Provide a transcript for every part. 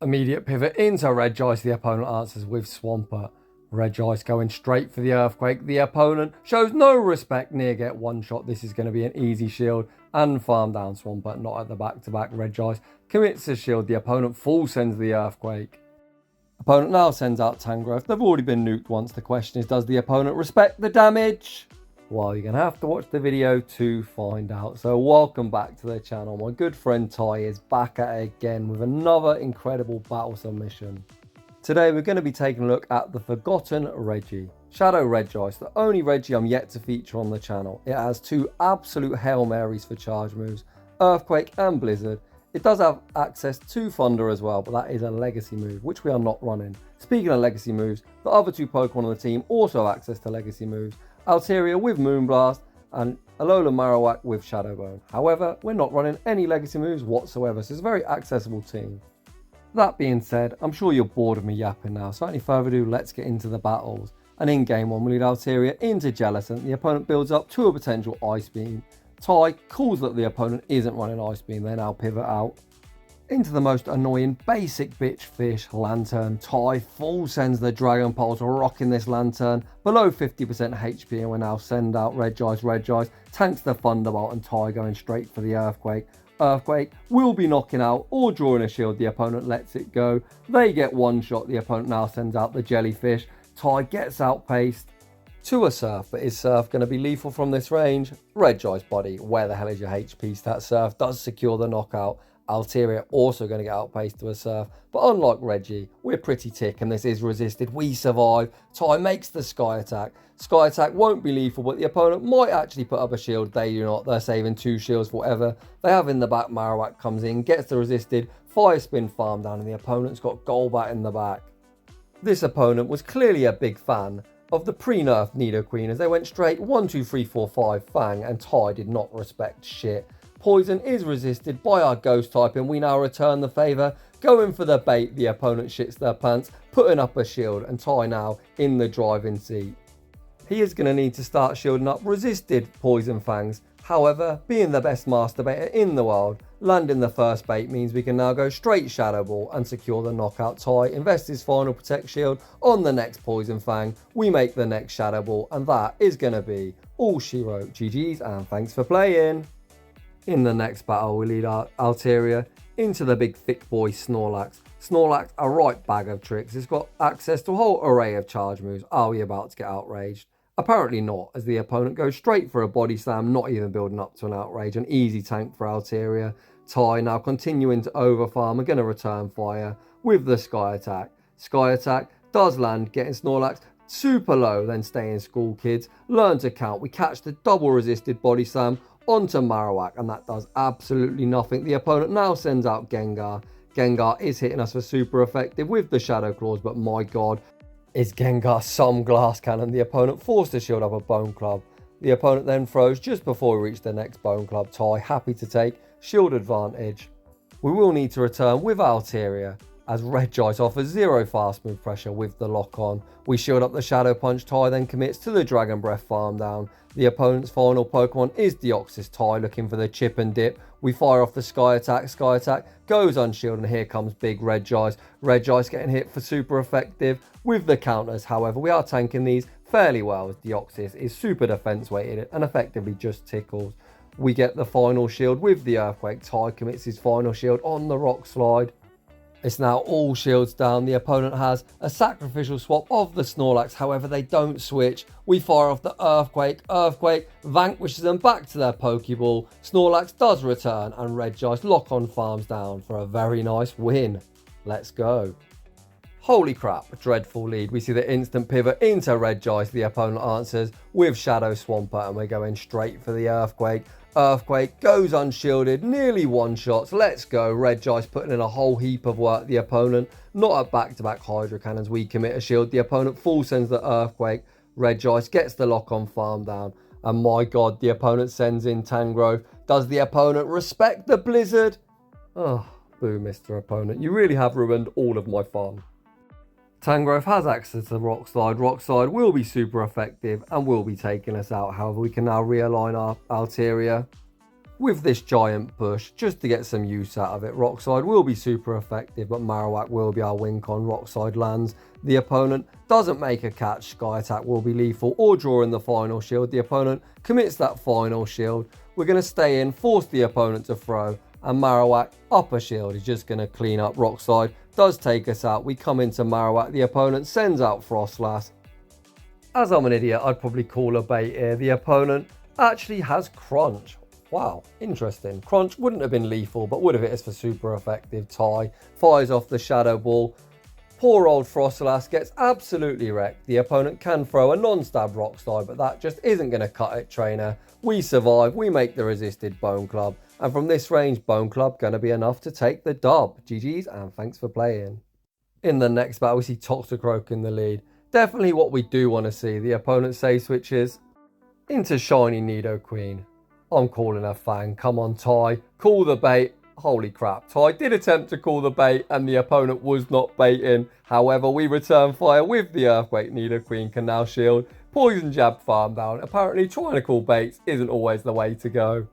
Immediate pivot into Regice, the opponent answers with Swampert. Regice going straight for the Earthquake. The opponent shows no respect, near get one shot. This is going to be an easy shield and farm down Swampert, not at the back-to-back. Regice commits a shield. The opponent full sends the Earthquake. Opponent now sends out Tangrowth. They've already been nuked once. The question is, does the opponent respect the damage? Well, you're going to have to watch the video to find out. So welcome back to the channel. My good friend Ty is back at it again with another incredible battle submission. Today we're going to be taking a look at the forgotten Regi. Shadow Regice, the only Regi I'm yet to feature on the channel. It has two absolute Hail Marys for charge moves, Earthquake and Blizzard. It does have access to Thunder as well, but that is a legacy move, which we are not running. Speaking of legacy moves, the other two Pokemon on the team also have access to legacy moves. Alteria with Moonblast and Alolan Marowak with Shadow Bone. However, we're not running any legacy moves whatsoever, so it's a very accessible team. That being said, I'm sure you're bored of me yapping now, so without any further ado, let's get into the battles. And in game 1, we lead Alteria into Jellicent. The opponent builds up to a potential Ice Beam. Ty calls that the opponent isn't running Ice Beam, they now pivot out into the most annoying basic bitch fish, Lantern. Ty full sends the Drgaom Pulse, rocking this Lantern below 50% HP, and we now send out Regice. Regice tanks the Thunderbolt, and Ty going straight for the Earthquake. Earthquake will be knocking out or drawing a shield. The opponent lets it go. They get one shot. The opponent now sends out the Jellyfish. Ty gets outpaced to a Surf, but is Surf going to be lethal from this range? Regice body, where the hell is your HP stat? Surf does secure the knockout. Alteria also going to get outpaced to a Surf, but unlike Regi, we're pretty tick and this is resisted. We survive. Ty makes the Sky Attack. Sky Attack won't be lethal, but the opponent might actually put up a shield. They do not. They're saving two shields for whatever they have in the back. Marowak comes in, gets the resisted, Fire Spin farm down, and the opponent's got Golbat in the back. This opponent was clearly a big fan of the pre-nerf Nidoqueen as they went straight 1, 2, 3, 4, 5 Fang, and Ty did not respect shit. Poison is resisted by our Ghost type, and we now return the favour, going for the bait. The opponent shits their pants, putting up a shield, and Ty now in the driving seat. He is going to need to start shielding up resisted Poison Fangs. However, being the best master baiter in the world, landing the first bait means we can now go straight Shadow Ball and secure the knockout. Ty invests his final Protect Shield on the next Poison Fang. We make the next Shadow Ball, and that is going to be all she wrote. GG's and thanks for playing. In the next battle, we lead our Alteria into the big thick boy Snorlax. Snorlax, a right bag of tricks. It's got access to a whole array of charge moves. Are we about to get outraged? Apparently not, as the opponent goes straight for a body slam, not even building up to an outrage. An easy tank for Alteria. Ty now continuing to overfarm. We're going to return fire with the Sky Attack. Sky Attack does land, getting Snorlax super low, then stay in school, kids. Learn to count. We catch the double resisted body slam onto Marowak, and that does absolutely nothing. The opponent now sends out Gengar. Gengar is hitting us for super effective with the Shadow Claws, but my god, is Gengar some glass cannon. The opponent forced to shield up a Bone Club. The opponent then throws just before we reach the next Bone Club. Ty happy to take shield advantage. We will need to return with Alteria, as Regice offers zero fast move pressure with the lock on. We shield up the Shadow Punch. Ty then commits to the Dragon Breath farm down. The opponent's final Pokemon is Deoxys. Ty looking for the chip and dip. We fire off the Sky Attack. Sky Attack goes unshielded, and here comes big Regice. Regice getting hit for super effective with the counters. However, we are tanking these fairly well as Deoxys is super defense weighted and effectively just tickles. We get the final shield with the Earthquake. Ty commits his final shield on the Rock Slide. It's now all shields down. The opponent has a sacrificial swap of the Snorlax. However, they don't switch. We fire off the Earthquake. Earthquake vanquishes them back to their Pokeball. Snorlax does return, and Regice lock on farms down for a very nice win. Let's go. Holy crap, a dreadful lead. We see the instant pivot into Regice. The opponent answers with Shadow Swampert, and we're going straight for the Earthquake. Earthquake goes unshielded, nearly one shots. Let's go. Regice putting in a whole heap of work. The opponent not at back-to-back Hydro Cannons. We commit a shield. The opponent full sends the Earthquake. Regice gets the lock on farm down. And my god, the opponent sends in Tangrowth. Does the opponent respect the Blizzard? Oh, boo, Mr. Opponent. You really have ruined all of my fun. Tangrowth has access to Rock Slide. Rock Slide will be super effective and will be taking us out. However, we can now realign our Alteria. With this giant push, just to get some use out of it, Rock Slide will be super effective, but Marowak will be our win con. Rock Slide lands. The opponent doesn't make a catch. Sky Attack will be lethal or draw in the final shield. The opponent commits that final shield. We're going to stay in, force the opponent to throw, and Marowak upper shield is just going to clean up. Rock Slide does take us out. We come into Marowak. The opponent sends out Frostlass. As I'm an idiot, I'd probably call a bait here. The opponent actually has Crunch. Wow, interesting. Crunch wouldn't have been lethal, but would have hit us for super effective. Ty fires off the Shadow Ball. Poor old Frostlass gets absolutely wrecked. The opponent can throw a non-stab Rock Slide, but that just isn't going to cut it, trainer. We survive, we make the resisted Bone Club. And from this range, Bone Club going to be enough to take the dub. GG's and thanks for playing. In the next battle, we see Toxicroak in the lead. Definitely what we do want to see. The opponent save switches into Shiny Nidoqueen. I'm calling a Fang. Come on, Ty. Call the bait. Holy crap. Ty did attempt to call the bait and the opponent was not baiting. However, we return fire with the Earthquake. Nidoqueen can now shield. Poison Jab farm down. Apparently, trying to call baits isn't always the way to go.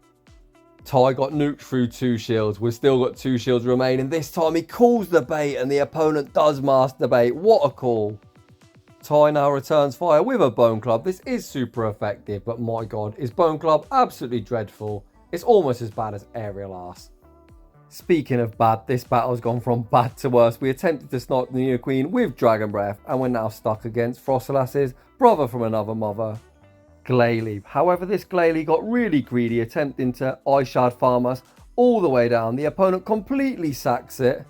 Ty got nuked through 2 shields. We've still got 2 shields remaining. This time he calls the bait and the opponent does master bait. What a call. Ty now returns fire with a Bone Club. This is super effective, but my god, is Bone Club absolutely dreadful. It's almost as bad as Aerial Ass. Speaking of bad, this battle's gone from bad to worse. We attempted to snipe the Nidoqueen with Dragon Breath, and we're now stuck against Frostlass's brother from another mother, Glalie. However, this Glalie got really greedy, attempting to Ice Shard farm us all the way down. The opponent completely sacks it,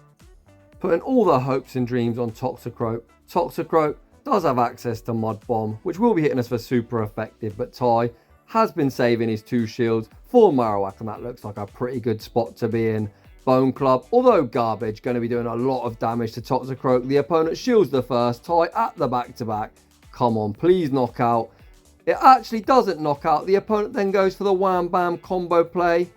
putting all their hopes and dreams on Toxicroak. Toxicroak does have access to Mud Bomb, which will be hitting us for super effective, but Ty has been saving his 2 shields for Marowak, and that looks like a pretty good spot to be in. Bone Club, although garbage, going to be doing a lot of damage to Toxicroak. The opponent shields the first. Ty at the back-to-back. Come on, please knock out. It actually doesn't knock out. The opponent then goes for the Wham Bam combo play,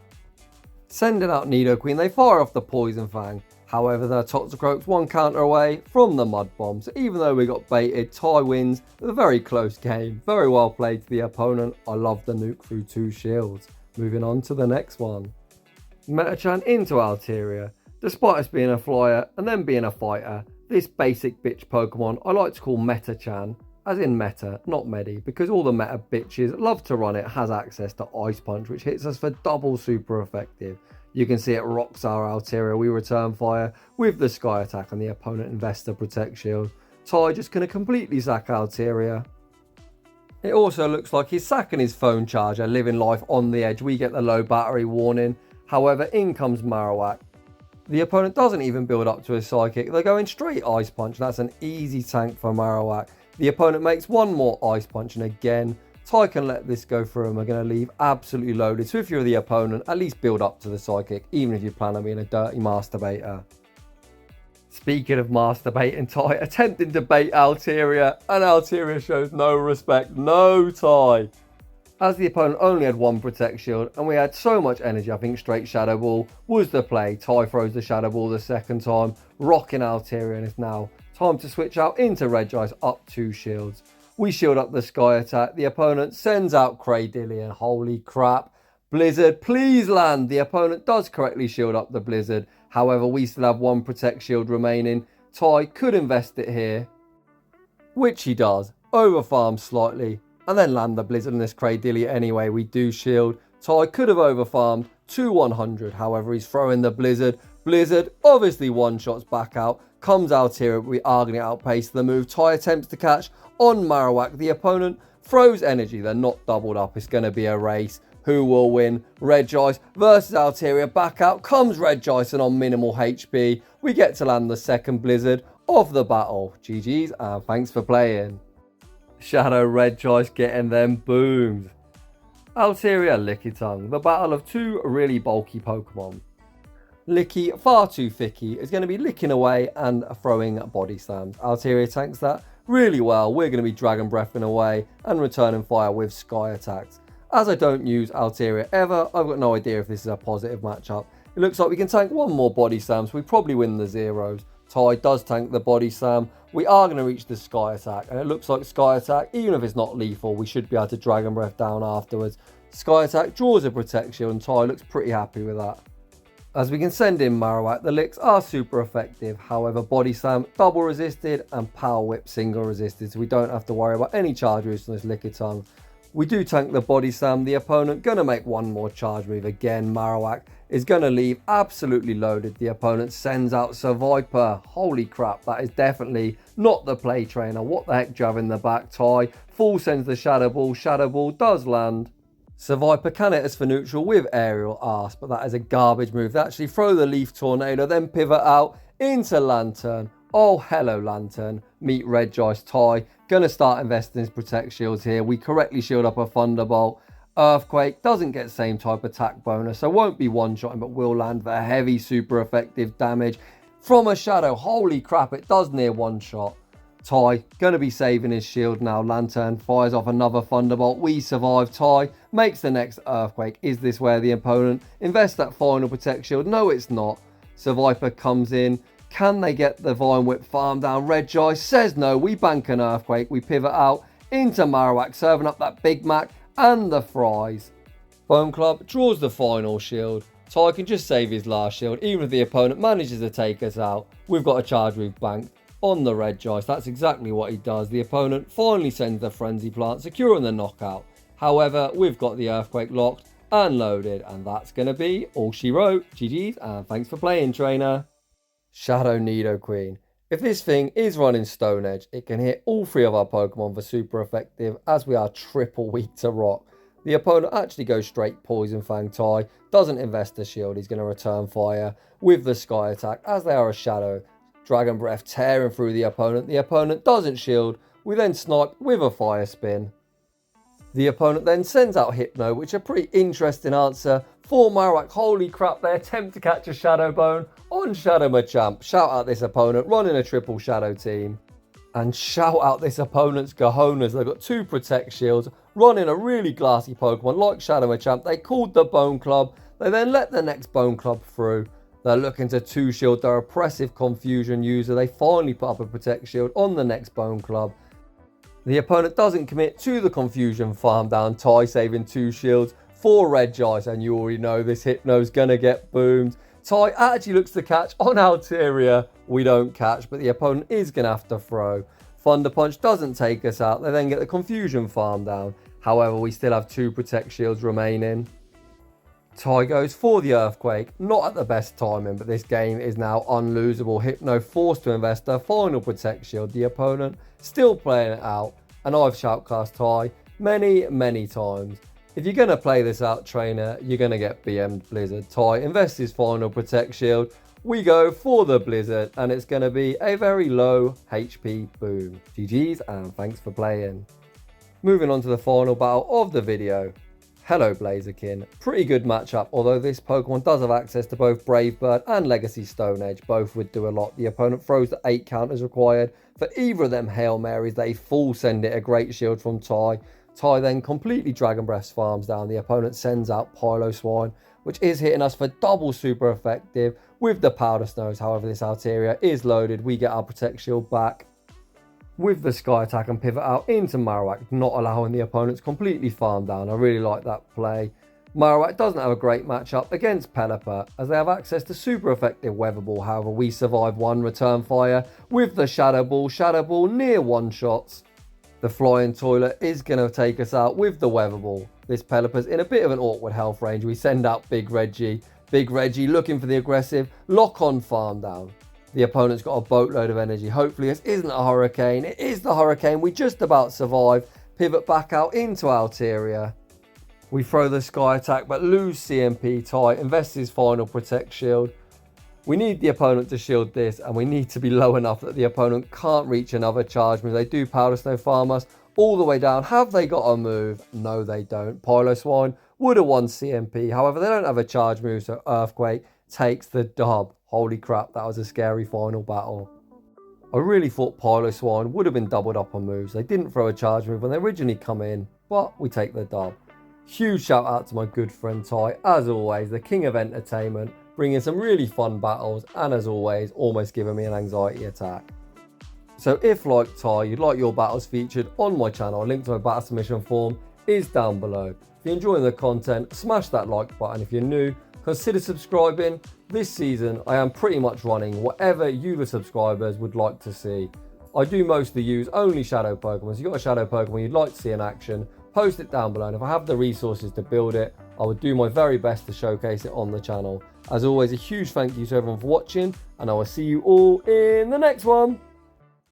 sending out Nidoqueen. They fire off the Poison Fang. However, the Toxicroak's 1 counter away from the Mud Bomb. So even though we got baited, Ty wins with a very close game. Very well played to the opponent. I love the nuke through 2 shields. Moving on to the next one. Metachan into Alteria. Despite us being a flyer and then being a fighter, this basic bitch Pokemon I like to call Metachan, as in meta, not medi, because all the meta bitches love to run it, has access to Ice Punch, which hits us for double super effective. You can see it rocks our Alteria. We return fire with the Sky Attack and the opponent invests the Protect Shield. Ty just going to completely sack Alteria. It also looks like he's sacking his phone charger, living life on the edge. We get the low battery warning. However, in comes Marowak. The opponent doesn't even build up to a Psychic. They're going straight Ice Punch. That's an easy tank for Marowak. The opponent makes 1 more Ice Punch, and again, Ty can let this go through and we're going to leave absolutely loaded. So if you're the opponent, at least build up to the Psychic, even if you plan on being a dirty masturbator. Speaking of masturbating, Ty attempting to bait Alteria, and Alteria shows no respect, no Ty. As the opponent only had 1 Protect Shield and we had so much energy, I think straight Shadow Ball was the play. Ty throws the Shadow Ball the second time, rocking Alteria, and it's now time to switch out into Regice up 2 shields. We shield up the Sky Attack. The opponent sends out Registeel. Holy crap. Blizzard, please land. The opponent does correctly shield up the Blizzard. However, we still have 1 Protect Shield remaining. Ty could invest it here, which he does. Overfarm slightly and then land the Blizzard on this Registeel anyway. We do shield. Ty could have overfarmed to 100. However, he's throwing the Blizzard. Blizzard obviously one-shots back out. Comes out here, we are going to outpace the move. Ty attempts to catch on Marowak. The opponent throws energy. They're not doubled up. It's going to be a race. Who will win? Regice versus Alteria. Back out comes Regice, and on minimal HP, we get to land the second Blizzard of the battle. GG's and thanks for playing. Shadow Regice getting them boomed. Alteria Lickitung. The battle of 2 really bulky Pokemon. Licky, far too thicky, is going to be licking away and throwing body slams. Alteria tanks that really well. We're going to be Dragon Breathing away and returning fire with Sky Attacks. As I don't use Alteria ever, I've got no idea if this is a positive matchup. It looks like we can tank 1 more body slam, so we probably win the zeros. Ty does tank the body slam. We are going to reach the Sky Attack, and it looks like Sky Attack, even if it's not lethal, we should be able to Dragon Breath down afterwards. Sky Attack draws a Protect Shield and Ty looks pretty happy with that. As we can send in Marowak, the licks are super effective, however Body Slam double resisted and Power Whip single resisted, so we don't have to worry about any charge moves on this Lickitung. We do tank the Body Slam, the opponent gonna make one more charge move again. Marowak is gonna leave absolutely loaded. The opponent sends out Survivor. Holy crap, that is definitely not the play trainer. What the heck do you have in the back, Ty? Full sends the Shadow Ball does land. Survivor can hit us for neutral with Aerial Arse, but that is a garbage move. They actually throw the Leaf Tornado, then pivot out into Lantern. Oh, hello Lantern. Meet Regice. Ty gonna start investing in his Protect Shields here. We correctly shield up a Thunderbolt. Earthquake doesn't get same type attack bonus, so won't be one-shotting, but will land for heavy, super effective damage from a Shadow. Holy crap, it does near one-shot. Ty gonna be saving his shield now. Lantern fires off another Thunderbolt. We survive. Ty makes the next Earthquake. Is this where the opponent invests that final Protect Shield? No, it's not. Survivor comes in. Can they get the Vine Whip farm down? Regice says no. We bank an Earthquake. We pivot out into Marowak, serving up that Big Mac and the fries. Bone Club draws the final shield. Ty can just save his last shield, even if the opponent manages to take us out. We've got a charge move banked on the Regice. That's exactly what he does. The opponent finally sends the Frenzy Plant, securing the knockout. However, we've got the Earthquake locked and loaded, and that's going to be all she wrote. GG's, and thanks for playing, trainer. Shadow Nidoqueen. If this thing is running Stone Edge, it can hit all three of our Pokemon for super effective, as we are triple weak to Rock. The opponent actually goes straight Poison Fang. Ty doesn't invest a shield. He's going to return fire with the Sky Attack, as they are a Shadow. Dragon Breath tearing through the opponent. The opponent doesn't shield. We then snipe with a Fire Spin. The opponent then sends out Hypno, which is a pretty interesting answer for Marowak. Holy crap, they attempt to catch a Shadow Bone on Shadow Machamp. Shout out this opponent running a triple Shadow team. And shout out this opponent's cojones. They've got two Protect Shields, running a really glassy Pokemon like Shadow Machamp. They called the Bone Club. They then let the next Bone Club through. They're looking to two-shield their oppressive Confusion user. They finally put up a Protect Shield on the next Bone Club. The opponent doesn't commit to the Confusion farm down. Ty saving two shields for Regice, and you already know this Hypno's gonna get boomed. Ty actually looks to catch on Alteria. We don't catch, but the opponent is gonna have to throw. Thunder Punch doesn't take us out. They then get the Confusion farm down. However, we still have two Protect Shields remaining. Ty goes for the Earthquake, not at the best timing, but this game is now unlosable. Hypno forced to invest their final Protect Shield. The opponent still playing it out, and I've shoutcast Ty many times. If you're going to play this out, trainer, you're going to get BM'd Blizzard. Ty invests his final Protect Shield. We go for the Blizzard, and it's going to be a very low HP boom. GG's, and thanks for playing. Moving on to the final battle of the video. Hello Blaziken. Pretty good matchup, although this Pokemon does have access to both Brave Bird and Legacy Stone Edge. Both would do a lot. The opponent throws the 8 counters required. For either of them Hail Marys, they full send it a great shield from Ty. Ty then completely Dragon Breath farms down. The opponent sends out Piloswine, which is hitting us for double super effective with the Powder Snows. However, this Alteria is loaded. We get our Protect Shield back with the Sky Attack and pivot out into Marowak, not allowing the opponents completely farm down. I really like that play. Marowak doesn't have a great matchup against Pelipper, as they have access to super effective Weather Ball. However, we survive one return fire with the Shadow Ball near one-shots. The Flying Toilet is going to take us out with the Weather Ball. This Pelipper's in a bit of an awkward health range. We send out Big Regi. Big Regi looking for the aggressive lock-on farm down. The opponent's got a boatload of energy. Hopefully this isn't a Hurricane. It is the Hurricane. We just about survive. Pivot back out into Alteria. We throw the Sky Attack but lose CMP. Ty invests his final Protect Shield. We need the opponent to shield this, and we need to be low enough that the opponent can't reach another charge move. They do Powder Snow farm us all the way down. Have they got a move? No, they don't. Piloswine would have won CMP. However, they don't have a charge move, so Earthquake takes the dub. Holy crap, that was a scary final battle. I really thought Piloswine would have been doubled up on moves. They didn't throw a charge move when they originally come in, but we take the dub. Huge shout out to my good friend Ty, as always, the king of entertainment, bringing some really fun battles, and as always, almost giving me an anxiety attack. So if, like Ty, you'd like your battles featured on my channel, a link to my battle submission form is down below. If you're enjoying the content, smash that like button. If you're new, consider subscribing. This season, I am pretty much running whatever you, the subscribers, would like to see. I do mostly use only shadow Pokemon. So if you've got a shadow Pokemon you'd like to see in action, post it down below. And if I have the resources to build it, I would do my very best to showcase it on the channel. As always, a huge thank you to everyone for watching, and I will see you all in the next one.